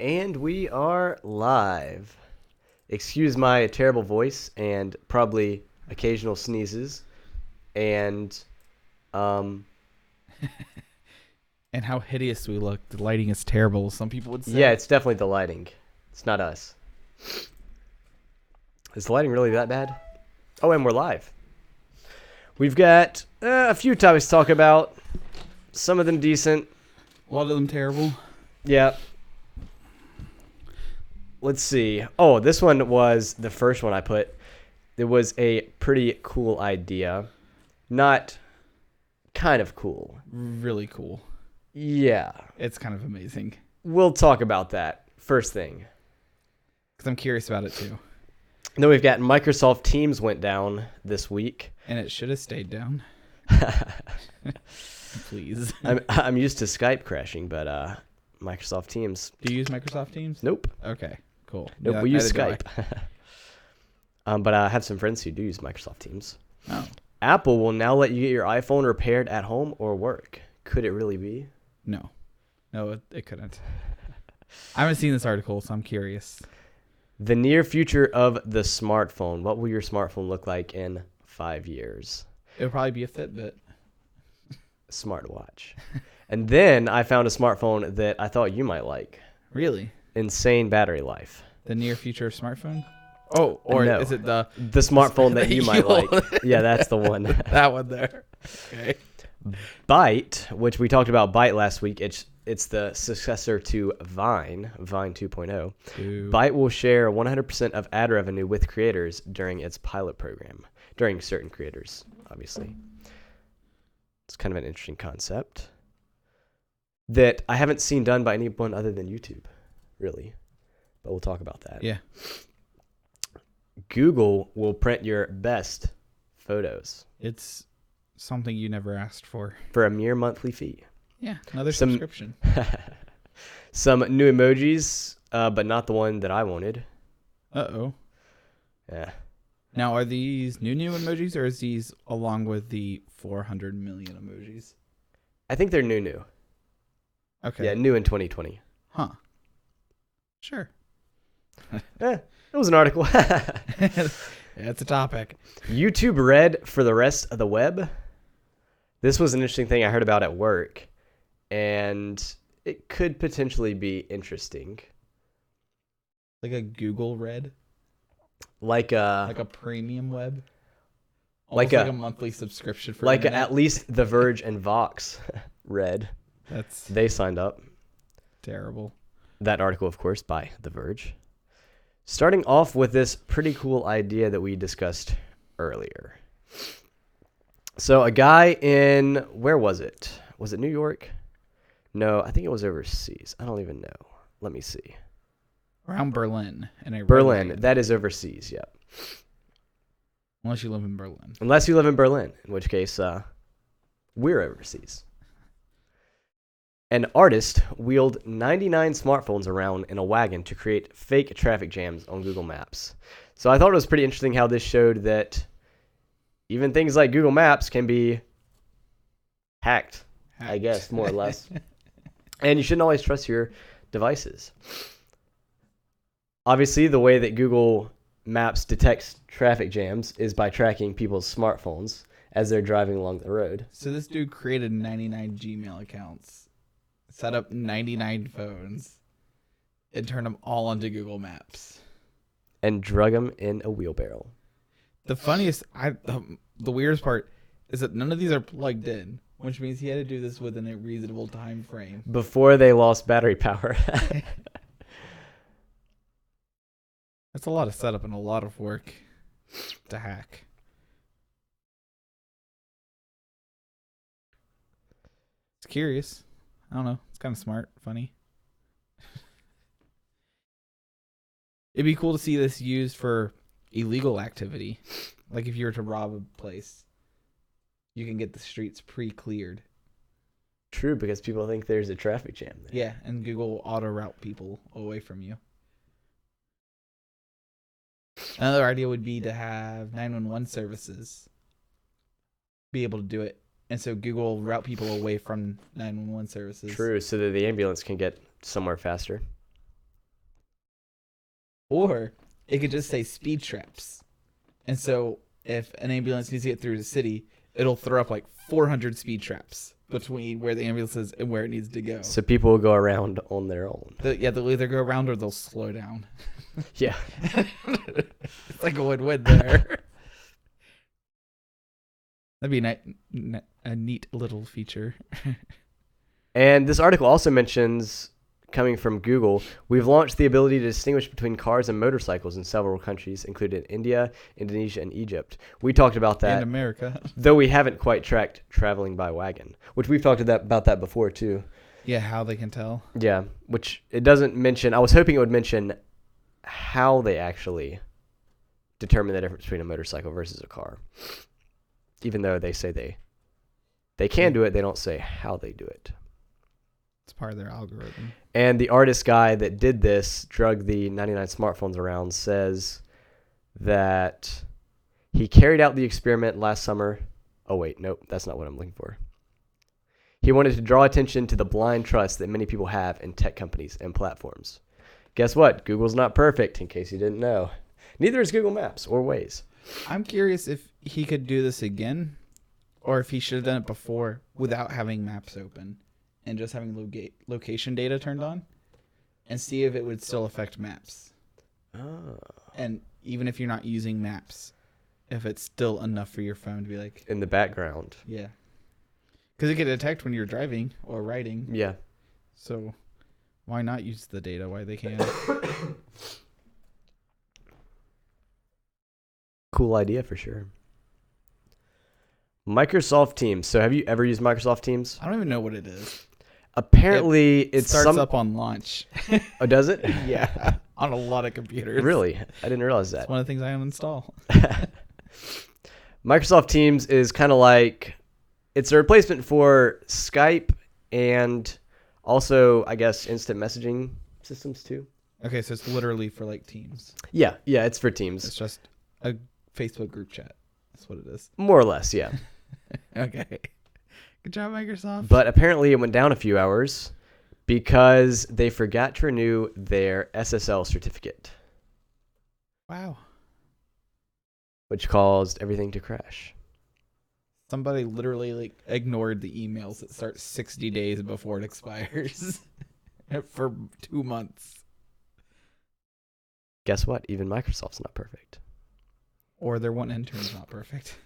And we are live. Excuse my terrible voice and probably occasional sneezes. And, um, And how hideous we look. The lighting is terrible, some people would say. yeah, it's definitely the lighting. It's not us. Is the lighting really that bad? Oh, and we're live. We've got a few topics to talk about. Some of them decent. A lot of them terrible. Yeah. Let's see. Oh, this one was the first one I put. It was a pretty cool idea. Not kind of cool. Really cool. Yeah. It's kind of amazing. We'll talk about that first thing. Because I'm curious about it too. Then we've got Microsoft Teams went down this week. And it should have stayed down. Please. I'm used to Skype crashing, but Microsoft Teams. Do you use Microsoft Teams? Nope. Okay, cool. Nope, Yeah, we use neither do Skype. But I have some friends who do use Microsoft Teams. Oh. Apple will now let you get your iPhone repaired at home or work. Could it really be? No. No, it couldn't. I haven't seen this article, so I'm curious. The near future of the smartphone. What will your smartphone look like in 5 years? It'll probably be a Fitbit. Smartwatch. And then I found a smartphone that I thought you might like. Really? Insane battery life. The near future of smartphone? Oh, or No. is it the smartphone that you might like? Yeah, that's the one. that one there? Okay. Byte, which we talked about Byte last week. It's the successor to Vine 2.0. Ooh. Byte will share 100% of ad revenue with creators during its pilot program. During certain creators, obviously. It's kind of an interesting concept that I haven't seen done by anyone other than YouTube, really. But we'll talk about that. Yeah. Google will print your best photos It's something you never asked for. for a mere monthly fee. Yeah, another Some- subscription. Some new emojis, but not the one that I wanted. Uh-oh. Yeah. Now, are these new emojis, or is these along with the 400 million emojis? I think they're new. Okay. Yeah, new in 2020. Huh. Sure. It was an article. It's a topic. YouTube Red for the rest of the web. This was an interesting thing I heard about at work, and it could potentially be interesting. Like a Google Red? Like Like a premium web? Like Almost a- a monthly subscription for like internet? at least The Verge and Vox Red. That's They signed up. terrible. That article, of course, by The Verge. Starting off with this pretty cool idea that we discussed earlier. So a guy in, where was it? Was it New York? No, I think it was overseas. I don't even know. Let me see. Around Berlin. And a Berlin. red light. That is overseas, yep. Unless you live in Berlin. Unless you live in Berlin, in which case we're overseas. An artist wheeled 99 smartphones around in a wagon to create fake traffic jams on Google Maps. So I thought it was pretty interesting how this showed that even things like Google Maps can be hacked, I guess, more or less. And you shouldn't always trust your devices. Obviously, the way that Google Maps detects traffic jams is by tracking people's smartphones as they're driving along the road. So this dude created 99 Gmail accounts, set up 99 phones, and turned them all onto Google Maps. And drug them in a wheelbarrow. The funniest, the weirdest part is that none of these are plugged in, which means he had to do this within a reasonable time frame. Before they lost battery power. That's a lot of setup and a lot of work to hack. It's curious. I don't know. It's kind of smart, funny. It'd be cool to see this used for illegal activity. Like if you were to rob a place, you can get the streets pre-cleared. True, because people think there's a traffic jam there. Yeah, and Google will auto-route people away from you. Another idea would be to have 911 services be able to do it. And so Google will route people away from 911 services. True, so that the ambulance can get somewhere faster. Or it could just say speed traps. And so if an ambulance needs to get through the city, it'll throw up like 400 speed traps between where the ambulance is and where it needs to go. So people will go around on their own. They'll either go around or they'll slow down. Yeah. It's like a win-win there. That'd be a neat little feature. And this article also mentions, coming from Google, we've launched the ability to distinguish between cars and motorcycles in several countries, including India, Indonesia, and Egypt. We talked about that. In America. Though we haven't quite tracked traveling by wagon, which we've talked about that before too. Yeah, how they can tell. Yeah, which it doesn't mention. I was hoping it would mention how they actually determine the difference between a motorcycle versus a car. Even though they say they can do it, they don't say how they do it. It's part of their algorithm. And the artist guy that did this, drug the 99 smartphones around, says that he carried out the experiment last summer. Oh, wait, nope, that's not what I'm looking for. He wanted to draw attention to the blind trust that many people have in tech companies and platforms. Guess what? Google's not perfect, in case you didn't know. Neither is Google Maps or Waze. I'm curious if he could do this again, or if he should have done it before without having maps open and just having location data turned on, and see if it would still affect maps. Oh. And even if you're not using maps, if it's still enough for your phone to be like... In the background. Yeah. Because it can detect when you're driving or riding. Yeah. So why not use the data? Why they can? Cool idea for sure. Microsoft Teams. So have you ever used Microsoft Teams? I don't even know what it is. Apparently, it starts up on launch. Oh, does it? Yeah. On a lot of computers. Really? I didn't realize that. It's one of the things I uninstall. Microsoft Teams is kind of like, it's a replacement for Skype and also, I guess, instant messaging systems too. Okay, so it's literally for like Teams. Yeah, it's for Teams. It's just a Facebook group chat. That's what it is. More or less, yeah. Okay. Good job, Microsoft. But apparently it went down a few hours because they forgot to renew their SSL certificate. Wow. Which caused everything to crash. Somebody literally like ignored the emails that start 60 days before it expires for 2 months. Guess what? Even Microsoft's not perfect. Or their one intern's not perfect.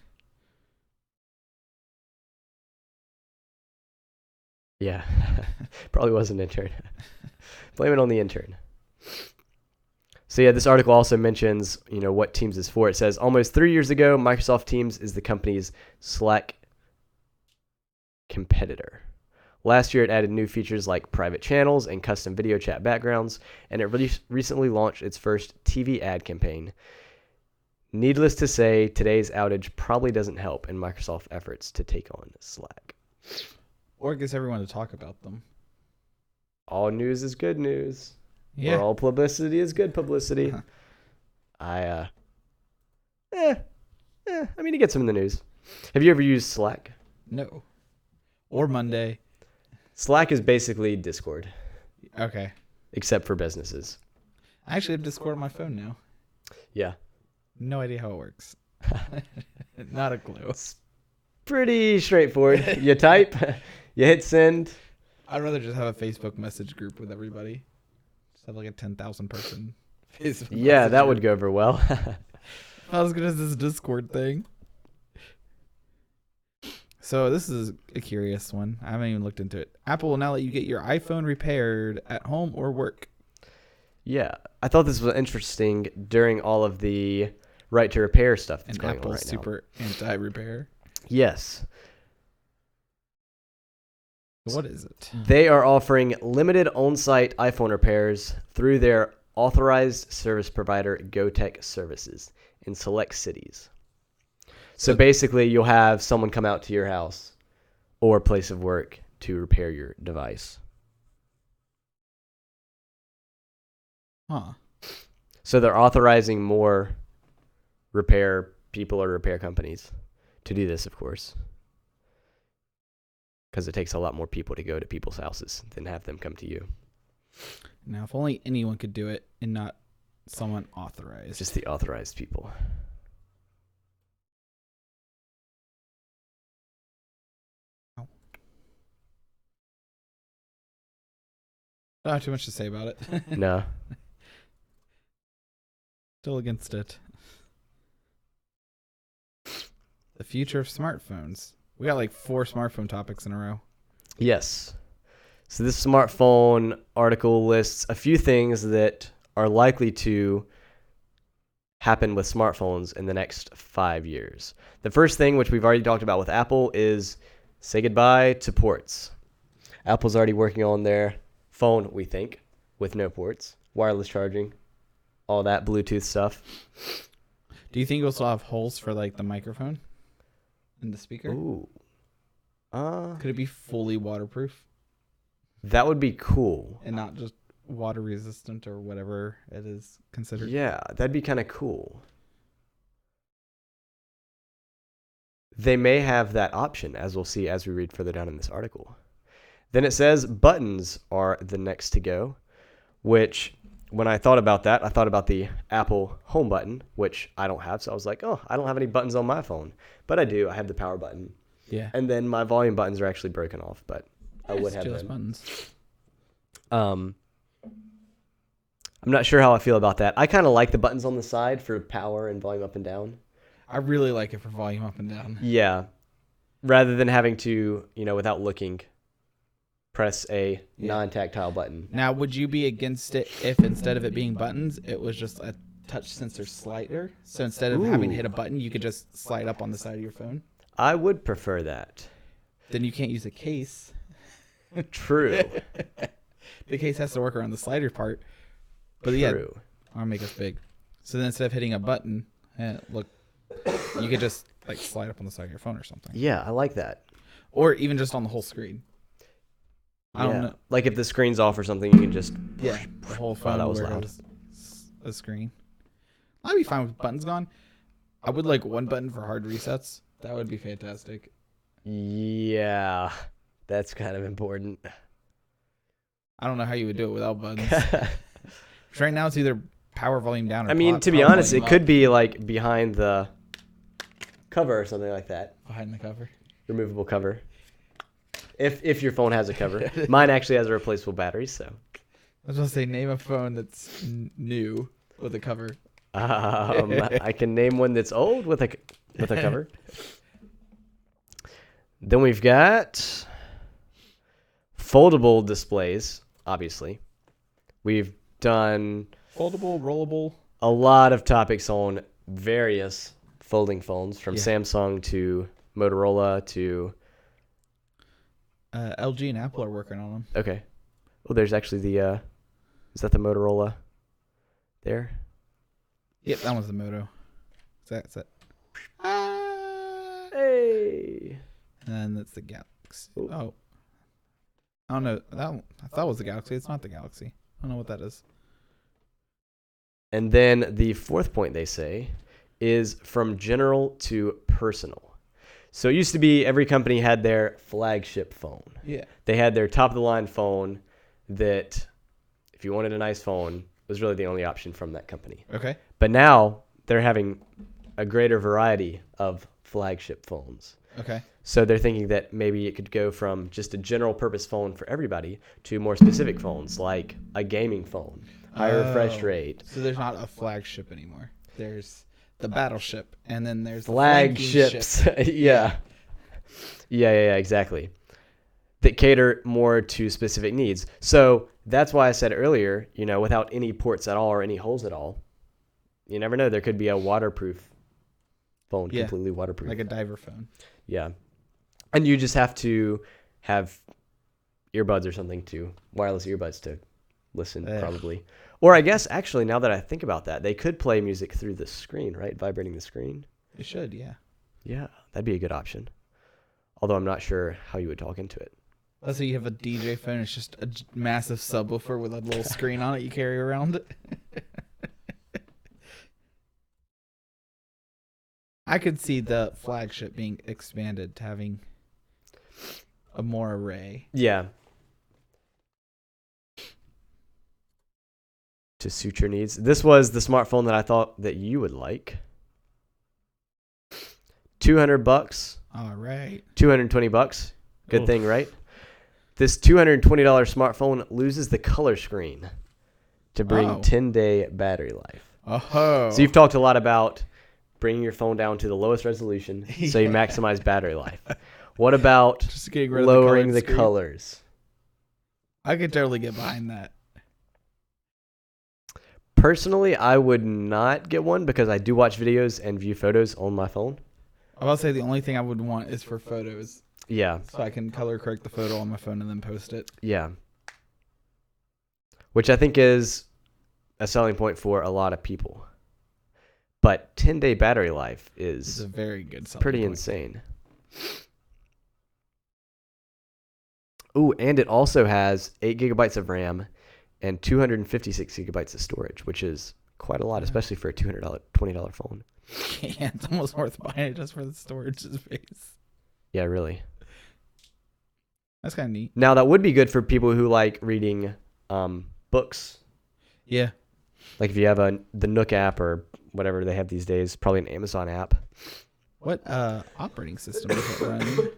Yeah. Probably was an intern. Blame it on the intern. So yeah, this article also mentions, what Teams is for. It says, almost 3 years ago, Microsoft Teams is the company's Slack competitor. Last year, it added new features like private channels and custom video chat backgrounds, and it recently launched its first TV ad campaign. Needless to say, today's outage probably doesn't help in Microsoft's efforts to take on Slack. Or it gets everyone to talk about them. All news is good news. Yeah. Or all publicity is good publicity. I mean, it gets them in the news. Have you ever used Slack? No. Or Monday. Slack is basically Discord, Okay. except for businesses. I actually have Discord on my phone now. Yeah. No idea how it works. Not a clue. Pretty straightforward. You type, you hit send. I'd rather just have a Facebook message group with everybody. Just have like a 10,000 person Facebook Yeah, message that group. would go over well. Not as good as this Discord thing. So this is a curious one. I haven't even looked into it. Apple will now let you get your iPhone repaired at home or work. Yeah, I thought this was interesting during all of the right to repair stuff that's And going Apple's on right super anti-repair. now. Yes. What is it? They are offering limited on-site iPhone repairs through their authorized service provider GoTech Services in select cities. So basically, you'll have someone come out to your house or place of work to repair your device. Huh. So they're authorizing more repair people or repair companies to do this, of course. Because it takes a lot more people to go to people's houses than have them come to you. Now, if only anyone could do it and not someone authorized. Just the authorized people. Don't have too much to say about it. No. Still against it. The future of smartphones. We got like 4 smartphone topics in a row. Yes. So this smartphone article lists a few things that are likely to happen with smartphones in the next 5 years. The first thing, which we've already talked about with Apple, is say goodbye to ports. Apple's already working on their phone, we think, with no ports, wireless charging, all that Bluetooth stuff. Do you think it'll still have holes for like the microphone and the speaker? Ooh. Could it be fully waterproof That would be cool. and not just water resistant or whatever it is considered? Yeah, that'd be kind of cool. They may have that option, as we'll see as we read further down in this article. Then it says buttons are the next to go, which when I thought about that, I thought about the Apple home button, which I don't have. So I was like, oh, I don't have any buttons on my phone. But I do. I have the power button. Yeah. And then my volume buttons are actually broken off, but I would have just them. buttons. I'm not sure how I feel about that. I kind of like the buttons on the side for power and volume up and down. I really like it for volume up and down. Yeah. Rather than having to, without looking, press a non-tactile button. Now, would you be against it if instead of it being buttons, it was just a touch sensor slider? So instead of having to hit a button, you could just slide up on the side of your phone? I would prefer that. Then you can't use a case. True. The case has to work around the slider part. But True. I'll make us big. So then instead of hitting a button, look, you could just like slide up on the side of your phone or something. Yeah, I like that. Or even just on the whole screen. I don't know. Like if the screen's off or something, you can just... Yeah, the whole phone. that was where loud. it was a screen. I'd be fine with buttons gone. I would like one button for hard resets. That would be fantastic. Yeah, that's kind of important. I don't know how you would do it without buttons. Right now, it's either power volume down or I mean, to be power honest, it volume could up. be like behind the cover or something like that. Behind the cover. Removable cover. If your phone has a cover. Mine actually has a replaceable battery, so. I was going to say, name a phone that's new with a cover. I can name one that's old with a cover. Then we've got foldable displays, obviously. We've done Foldable, rollable. a lot of topics on various folding phones, from Samsung to Motorola to... LG and Apple are working on them. Okay. Well, there's actually the... is that the Motorola there? Yep, that one's the Moto. That's it. Hey! And then that's the Galaxy. Ooh. Oh. I don't know. I thought it was the Galaxy. It's not the Galaxy. I don't know what that is. And then the fourth point they say is from general to personal. So it used to be every company had their flagship phone. Yeah. They had their top-of-the-line phone that, if you wanted a nice phone, was really the only option from that company. Okay. But now they're having a greater variety of flagship phones. Okay. So they're thinking that maybe it could go from just a general-purpose phone for everybody to more specific phones, like a gaming phone, higher refresh rate. So there's not a flagship anymore. There's the battleship, and then there's the Flagships. flanking ship. Yeah, exactly. That cater more to specific needs. So that's why I said earlier, without any ports at all or any holes at all, you never know. There could be a waterproof phone, completely waterproof. Like a diver phone. Yeah. And you just have to have earbuds or something wireless earbuds to listen, probably. Or I guess, actually, now that I think about that, they could play music through the screen, right? Vibrating the screen. It should, yeah. Yeah, that'd be a good option. Although I'm not sure how you would talk into it. Let's say you have a DJ phone. It's just a massive subwoofer with a little screen on it you carry around. I could see the flagship being expanded to having a more array. Yeah. to suit your needs. This was the smartphone that I thought that you would like. $200. All right. $220. Good Oof. thing, right? This $220 smartphone loses the color screen to bring 10-day battery life. Oh. So you've talked a lot about bringing your phone down to the lowest resolution so you maximize battery life. What about just getting rid lowering of the screen? colors? I could totally get behind that. Personally, I would not get one because I do watch videos and view photos on my phone. I will say the only thing I would want is for photos. Yeah. So I can color correct the photo on my phone and then post it. Yeah. Which I think is a selling point for a lot of people. But 10-day battery life is a very good selling pretty point. insane. Ooh, and it also has 8 gigabytes of RAM and 256 gigabytes of storage, which is quite a lot, especially for a $20 phone. Yeah, it's almost worth buying it just for the storage space. Yeah, really. That's kind of neat. Now, that would be good for people who like reading books. Yeah. Like if you have the Nook app or whatever they have these days, probably an Amazon app. What operating system does it run?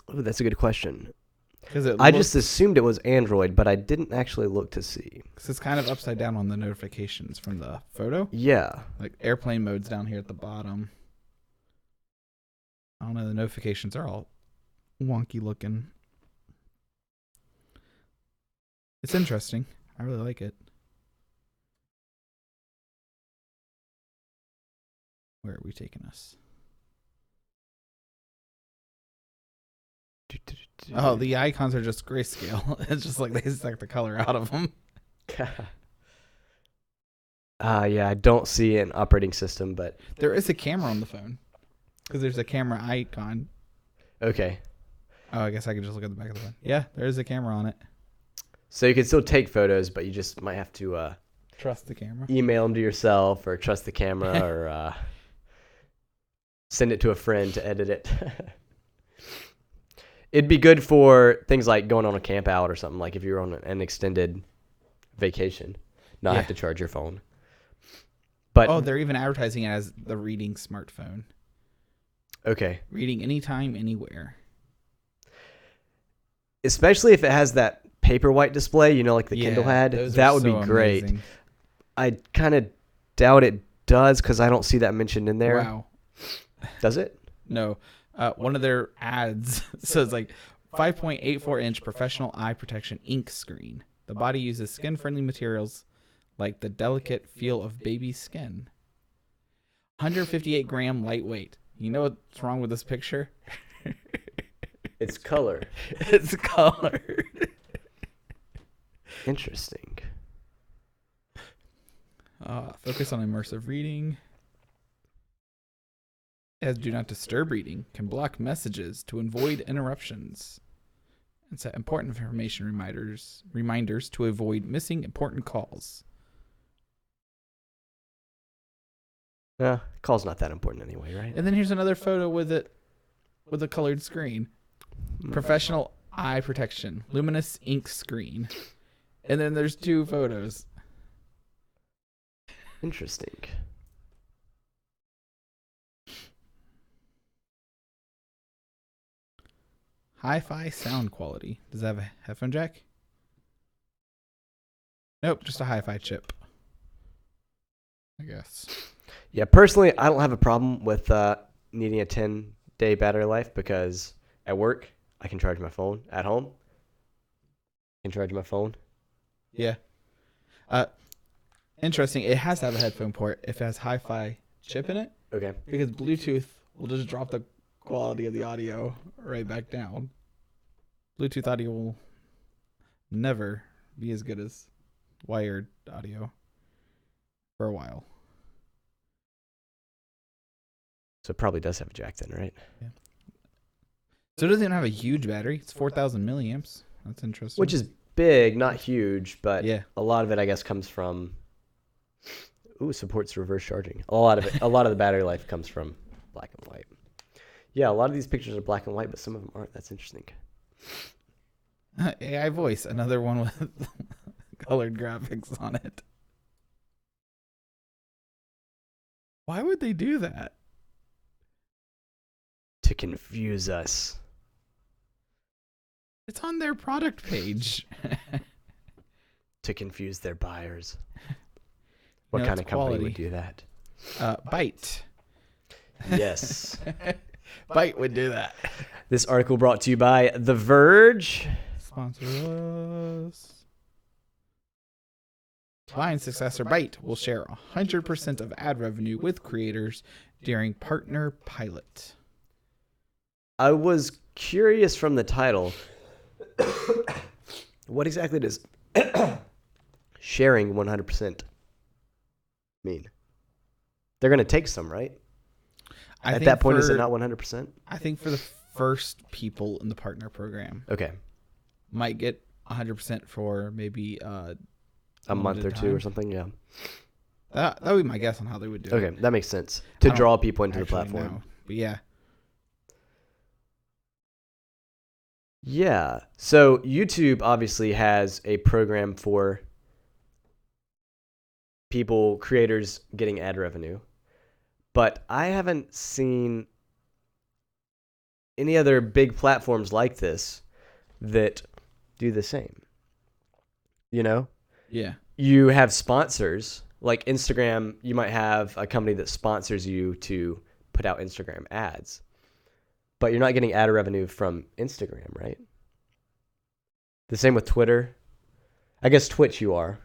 Oh, that's a good question. I just assumed it was Android, but I didn't actually look to see. Because it's kind of upside down on the notifications from the photo. Yeah. Like airplane mode's down here at the bottom. I don't know. The notifications are all wonky looking. It's interesting. I really like it. Where are we taking us? Oh, the icons are just grayscale. It's just like they suck the color out of them. Yeah, I don't see an operating system, but there is a camera on the phone because there's a camera icon. Okay. Oh, I guess I can just look at the back of the phone. Yeah, there is a camera on it. So you can still take photos, but you just might have to trust the camera. Email them to yourself, or trust the camera, or send it to a friend to edit it. It'd be good for things like going on a camp out or something, like if you're on an extended vacation, not have to charge your phone. But they're even advertising it as the reading smartphone. Okay. Reading anytime, anywhere. Especially if it has that Paperwhite display, like the Kindle had. That would be great. Amazing. I kind of doubt it does because I don't see that mentioned in there. Wow. Does it? No. One of their ads says like 5.84-inch professional eye protection ink screen. The body uses skin-friendly materials like the delicate feel of baby skin. 158 gram lightweight. You know what's wrong with this picture? It's color. It's colored. Interesting. Focus on immersive reading. It has do not disturb reading. Can block messages to avoid interruptions. And set important information reminders to avoid missing important calls. Call's not that important anyway, right? And then here's another photo with a colored screen. Professional eye protection. Luminous ink screen. And then there's 2 photos. Interesting. Hi-fi sound quality. Does it have a headphone jack? Nope, just a hi-fi chip. I guess. Yeah, personally, I don't have a problem with needing a 10-day battery life because at work, I can charge my phone. At home, I can charge my phone. Yeah. Interesting. It has to have a headphone port if it has hi-fi chip in it. Okay. Because Bluetooth will just drop the quality of the audio right back down. Bluetooth audio will never be as good as wired audio for a while. So it probably does have a jack then, right? Yeah. So it doesn't even have a huge battery. It's 4,000 milliamps. That's interesting. Which is big, not huge, but yeah, a lot of it, I guess, comes from. Supports reverse charging. A lot of the battery life comes from black and white. Yeah, a lot of these pictures are black and white, but some of them aren't. That's interesting. AI voice, another one with colored graphics on it. Why would they do that? To confuse us. It's on their product page. To confuse their buyers. What No, kind it's of company quality. would do that? Byte. Yes. Byte would do that. This article brought to you by The Verge. Sponsor us. Vine's successor Byte will share 100% of ad revenue with creators during Partner Pilot. I was curious from the title. What exactly does sharing 100% mean? They're going to take some, right? At that point, is it not 100%? I think for the first people in the partner program, Okay. might get 100% for maybe A month or two time. or something, yeah. That would be my guess on how they would do it. Okay, that makes sense. To I draw people into the Actually, platform. no. But yeah. Yeah. So YouTube obviously has a program for people, creators getting ad revenue. But I haven't seen any other big platforms like this that do the same. You know? Yeah. You have sponsors. Like Instagram, you might have a company that sponsors you to put out Instagram ads. But you're not getting ad revenue from Instagram, right? The same with Twitter. I guess Twitch you are.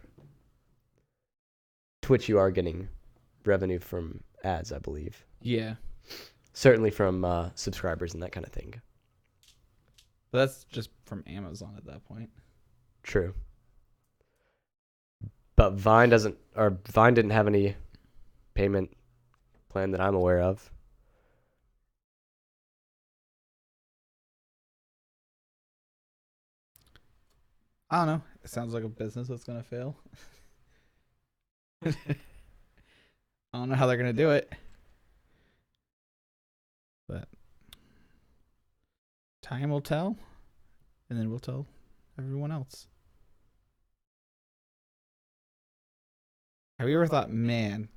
Twitch you are getting revenue from ads, I believe. Yeah. Certainly from subscribers and that kind of thing. But that's just from Amazon at that point. True. But Vine didn't have any payment plan that I'm aware of. I don't know. It sounds like a business that's going to fail. I don't know how they're going to do it. But time will tell. And then we'll tell everyone else. Have you ever thought, man,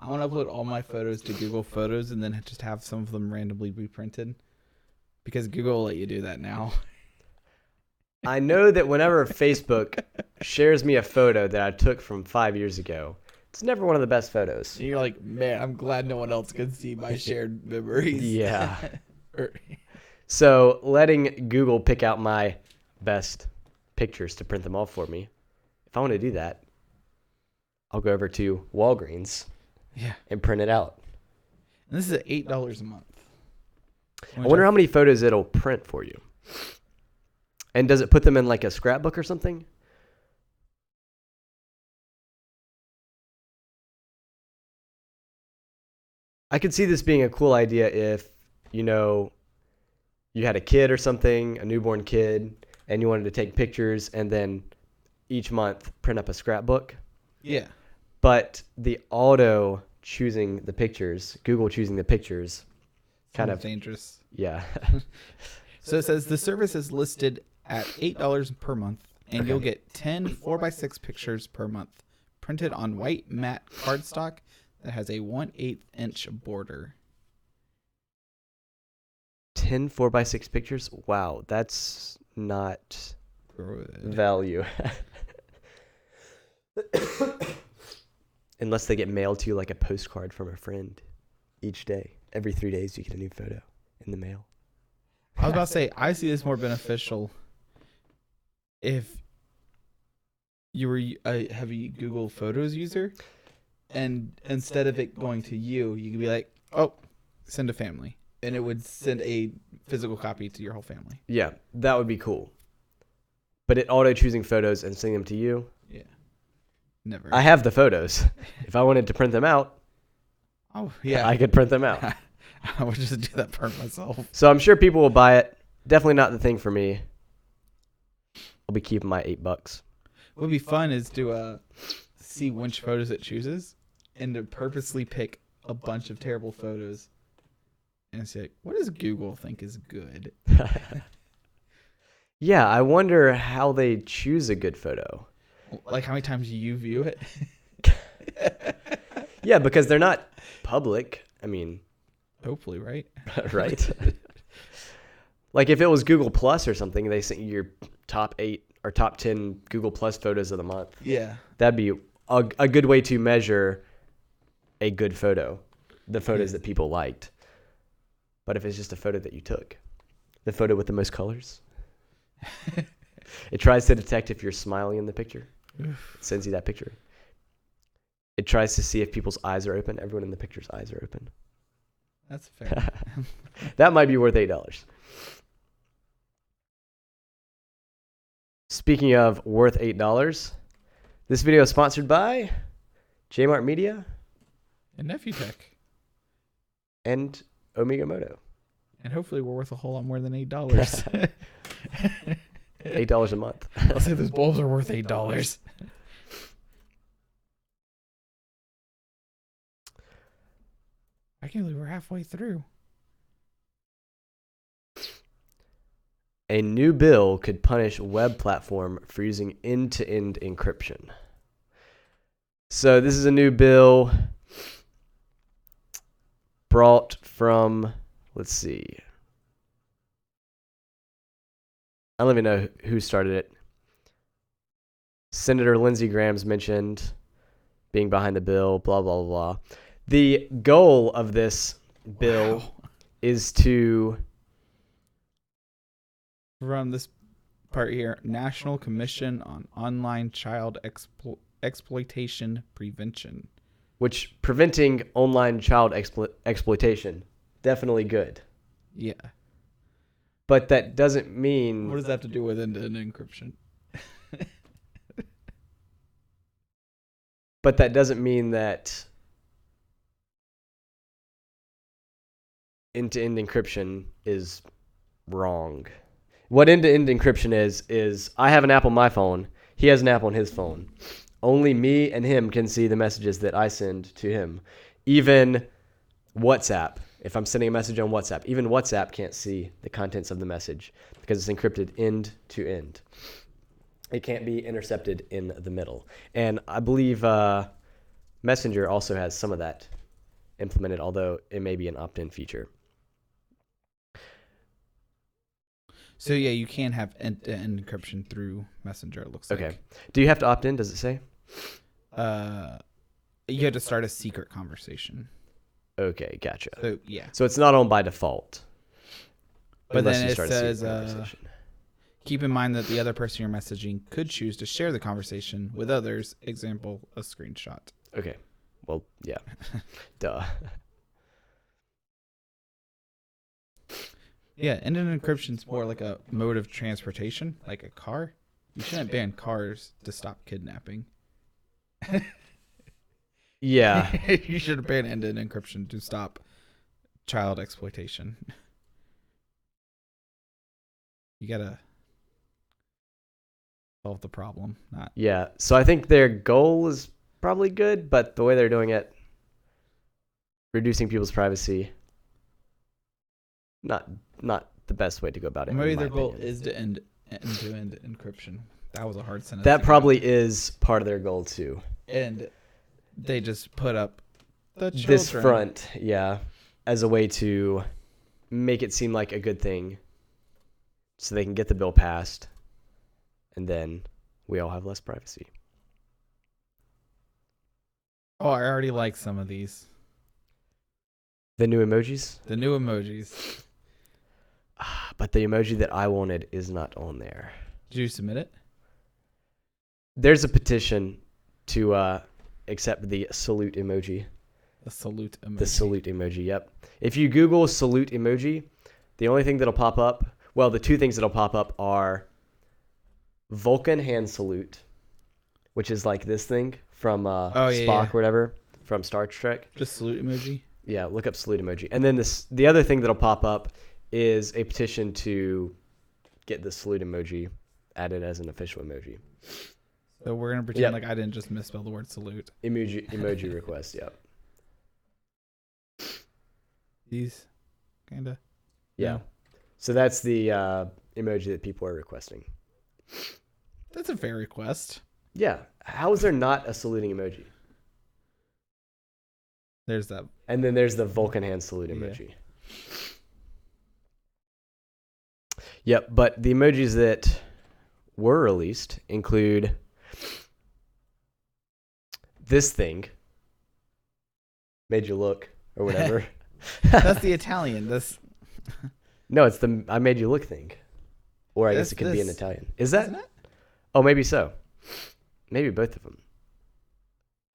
I want to upload all my photos to Google Photos and then just have some of them randomly be printed? Because Google will let you do that now. I know that whenever Facebook shares me a photo that I took from 5 years ago, it's never one of the best photos. And you're like, man, I'm glad no one else can see my shared memories. Yeah. So letting Google pick out my best pictures to print them off for me, if I want to do that, I'll go over to Walgreens and print it out. And this is at $8 a month. I wonder how many photos it'll print for you. And does it put them in like a scrapbook or something? I could see this being a cool idea if, you had a kid or something, a newborn kid, and you wanted to take pictures and then each month print up a scrapbook. Yeah. But the auto choosing the pictures, Google choosing the pictures, kind of dangerous. Yeah. So it says the service is listed at $8 per month, and you'll get 10 4x6 pictures per month, printed on white matte cardstock that has a 1/8 inch border. 10 4x6 pictures? Wow, that's not value. Unless they get mailed to you like a postcard from a friend each day. Every 3 days you get a new photo in the mail. I was about to say, I see this more beneficial if you were a heavy Google Photos user, and instead of it going to you, you could be like, oh, send a family. And it would send a physical copy to your whole family. Yeah, that would be cool. But it auto choosing photos and sending them to you? Yeah. Never. I have the photos. If I wanted to print them out, oh, yeah. I could print them out. I would just do that part myself. So I'm sure people will buy it. Definitely not the thing for me. I'll be keeping my $8. What would be fun is to see which photos it chooses and to purposely pick a bunch of terrible photos and say, what does Google think is good? Yeah, I wonder how they choose a good photo. Like how many times you view it? Yeah, because they're not public. I mean, Hopefully, right? right? Like if it was Google Plus or something, they sent you your top 8 or top 10 Google Plus photos of the month. Yeah. That'd be a good way to measure a good photo, the photos that people liked. But if it's just a photo that you took, the photo with the most colors, it tries to detect if you're smiling in the picture. It sends you that picture. It tries to see if people's eyes are open. Everyone in the picture's eyes are open. That's fair. That might be worth $8. Speaking of worth $8, this video is sponsored by Jmart Media And Nephew Tech. and Omega Moto. And hopefully we're worth a whole lot more than $8. $8 a month. I'll say those bulbs are worth $8. I can't believe we're halfway through. A new bill could punish web platform for using end-to-end encryption. So this is a new bill brought from, let's see. I don't even know who started it. Senator Lindsey Graham's mentioned being behind the bill, blah, blah, blah. The goal of this bill is to... From this part here, National Commission on Online Child Exploitation Prevention. Which, preventing online child exploitation, definitely good. Yeah. But that doesn't mean... What does that have to do with end-to-end encryption? But that doesn't mean that end-to-end encryption is wrong. What end-to-end encryption is I have an app on my phone. He has an app on his phone. Only me and him can see the messages that I send to him. Even WhatsApp. If I'm sending a message on WhatsApp, even WhatsApp can't see the contents of the message because it's encrypted end to end. It can't be intercepted in the middle. And I believe Messenger also has some of that implemented, although it may be an opt-in feature. So yeah, you can have end-to-end encryption through Messenger, it looks like. Okay. Do you have to opt in? Does it say? You have to start a secret conversation. Okay, gotcha. So yeah. So it's not on by default. But unless then you it start a secret says, conversation. keep in mind that the other person you're messaging could choose to share the conversation with others. Example, a screenshot. Okay. Well, yeah. Duh. Yeah, end-to-end encryption is more like a mode of transportation, like a car. You shouldn't ban cars to stop kidnapping. Yeah. You should ban end-to-end encryption to stop child exploitation. You gotta solve the problem, not... Yeah. So I think their goal is probably good, but the way they're doing it, reducing people's privacy, not the best way to go about it. Maybe in my their goal opinion. is to end end-to-end encryption. That was a hard sentence. That probably is part of their goal too. And they just put up the children. This front, yeah, as a way to make it seem like a good thing so they can get the bill passed and then we all have less privacy. Oh, I already like some of these. The new emojis? The new emojis. But the emoji that I wanted is not on there. Did you submit it? There's a petition to accept the salute emoji. The salute emoji. The salute emoji, yep. If you Google salute emoji, the only thing that'll pop up, well, the two things that'll pop up are Vulcan hand salute, which is like this thing from Spock or whatever, from Star Trek. Just salute emoji? Yeah, look up salute emoji. And then the other thing that'll pop up is a petition to get the salute emoji added as an official emoji. So we're going to pretend like I didn't just misspell the word salute. Emoji request, yep. These, kind of. Yeah. So that's the emoji that people are requesting. That's a fair request. Yeah. How is there not a saluting emoji? There's that. And then there's the Vulcan hand salute Yeah. emoji. Yep, but the emojis that were released include this thing. Made you look, or whatever. That's the Italian. No, it's the I made you look thing. Or I guess That's it could be in this. Italian. Is that? Isn't it? Oh, maybe so. Maybe both of them.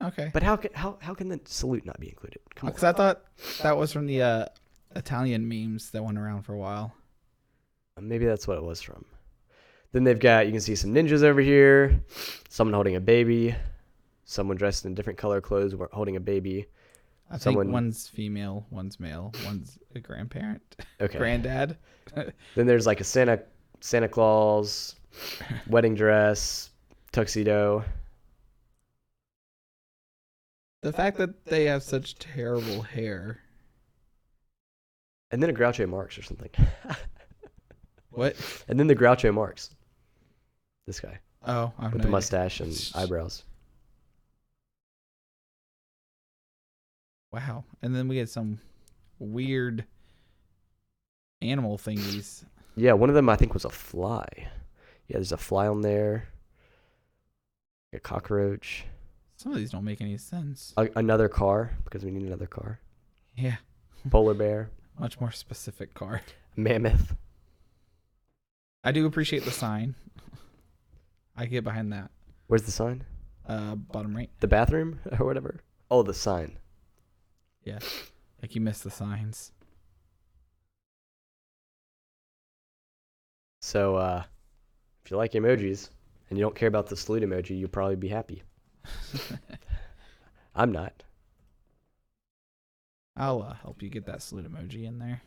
Okay. But how can the salute not be included? Come on. Because I thought that was from the Italian memes that went around for a while. Maybe that's what it was from. Then they've got, you can see some ninjas over here, someone holding a baby, someone dressed in different color clothes holding a baby. I think Someone- one's female, one's male, one's a grandparent, Okay. granddad. Then there's like a Santa Claus, wedding dress, tuxedo. The fact that they have such terrible hair. And then a Groucho Marx or something. What? And then the Groucho Marx. This guy. Oh, I have With no the idea. mustache and eyebrows. Wow. And then we get some weird animal thingies. Yeah, one of them I think was a fly. Yeah, there's a fly on there. A cockroach. Some of these don't make any sense. Another car, because we need another car. Yeah. Polar bear. Much more specific car. Mammoth. I do appreciate the sign. I get behind that. Where's the sign? Bottom right. The bathroom or whatever? Oh, the sign. Yeah. Like you missed the signs. So, if you like emojis and you don't care about the salute emoji, you'll probably be happy. I'm not. I'll help you get that salute emoji in there.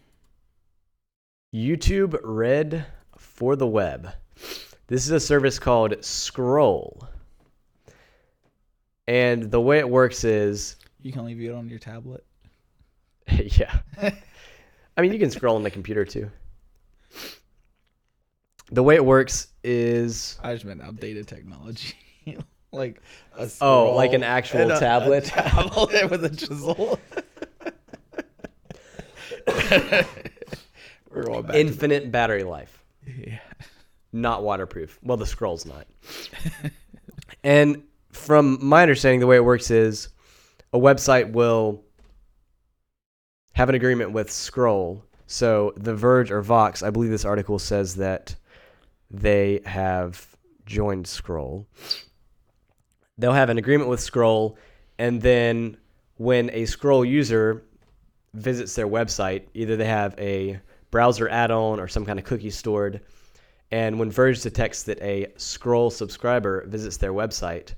YouTube Red for the web. This is a service called Scroll. And the way it works is, You can only view it on your tablet. yeah. I mean, you can scroll on the computer too. The way it works is, I just meant outdated technology. Like a like an scroll actual and tablet? A tablet with a chisel. We're going back infinite battery life. Yeah. Not waterproof. Well, the scroll's not. And from my understanding, the way it works is a website will have an agreement with Scroll. So The Verge or Vox, I believe this article says that they have joined Scroll. They'll have an agreement with Scroll, and then when a Scroll user visits their website, either they have a browser add-on or some kind of cookie stored, and when Verge detects that a Scroll subscriber visits their website,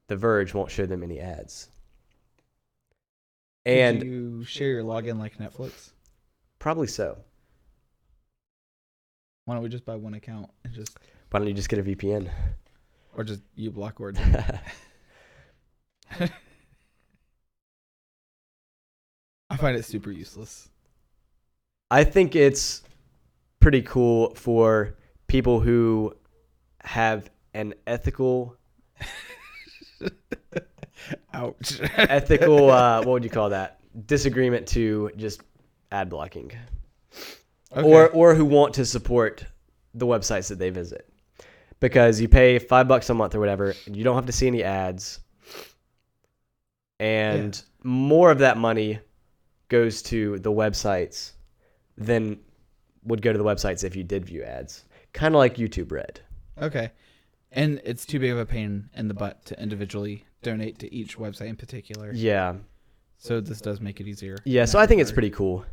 The Verge won't show them any ads. And Could you share your login like Netflix? probably so. Why don't we just buy one account and just, Why don't you just get a VPN? or just you block words? I find it super useless. I think it's pretty cool for people who have an ethical, Ouch. what would you call that? Disagreement to just ad blocking. Okay. Or who want to support the websites that they visit. Because you pay $5 a month or whatever, and you don't have to see any ads. And more of that money goes to the websites than would go to the websites if you did view ads. Kind of like YouTube Red. Okay. And it's too big of a pain in the butt to individually donate to each website in particular. Yeah. So this does make it easier. Yeah, in so that I think it's regard. pretty cool.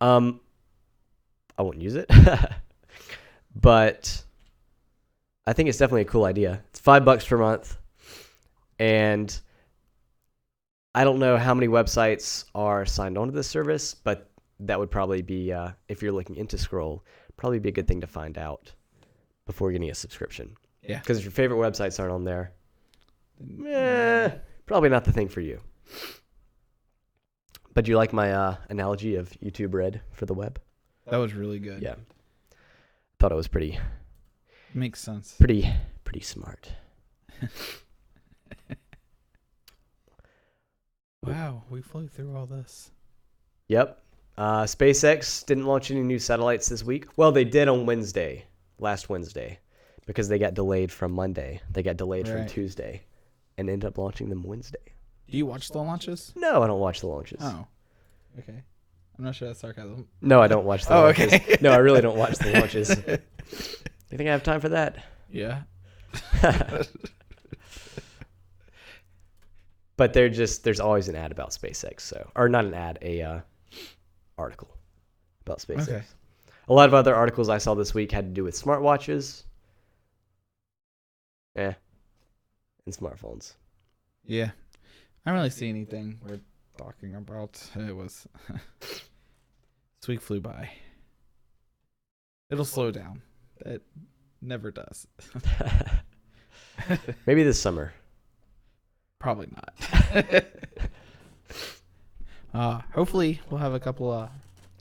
I wouldn't use it. But I think it's definitely a cool idea. It's $5 per month. And I don't know how many websites are signed on to this service, but that would probably be, if you're looking into Scroll, probably be a good thing to find out before getting a subscription. Yeah. Because if your favorite websites aren't on there, probably not the thing for you. But do you like my analogy of YouTube Red for the web? That was really good. Yeah. Thought it was pretty Makes sense. pretty smart. Wow, we flew through all this. Yep. SpaceX didn't launch any new satellites this week. Well, they did on Wednesday, last Wednesday, because they got delayed from Monday. They got delayed from Right. Tuesday and ended up launching them Wednesday. Do you watch the launches? No, I don't watch the launches. Oh, okay. I'm not sure that's sarcasm. No, I don't watch the Oh, launches. okay. No, I really don't watch the launches. You think I have time for that? Yeah. But there's always an ad about SpaceX, so or not an ad, a article about SpaceX. Okay. A lot of other articles I saw this week had to do with smartwatches. And smartphones. Yeah. I don't really see anything worth talking about. It was this week flew by. It'll slow down. It never does. Maybe this summer. Probably not. Hopefully we'll have a couple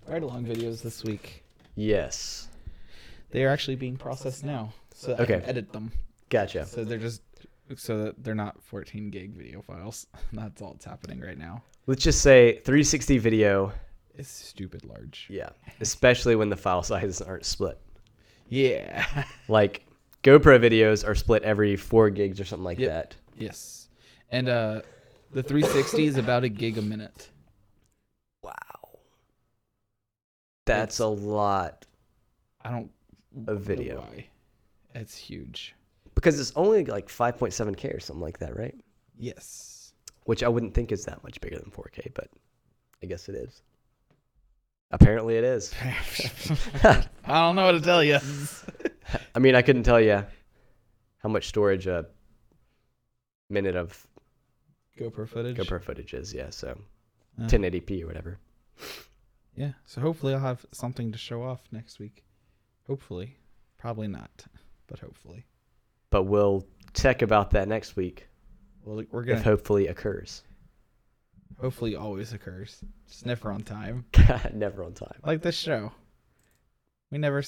ride-along videos this week. Yes. They are actually being processed now, so that I Okay. can edit them. Gotcha. So that they're not 14 gig video files. That's all that's happening right now. Let's just say 360 video. It's stupid large. Yeah. Especially when the file sizes aren't split. Yeah. Like GoPro videos are split every 4 gigs or something like Yep. that. Yes. And the 360 is about a gig a minute. Wow. That's a lot I don't of video. know why. It's huge. Because it's only like 5.7K or something like that, right? Yes. Which I wouldn't think is that much bigger than 4K, but I guess it is. Apparently it is. I don't know what to tell you. I mean, I couldn't tell you how much storage a minute of GoPro footage. GoPro footage is, yeah, so Uh, 1080p or whatever. Yeah. So hopefully I'll have something to show off next week. Hopefully. Probably not, but hopefully. But we'll check about that next week Well, we're if gonna hopefully occurs. hopefully always occurs. Just never on time. Never on time. Like this show. We never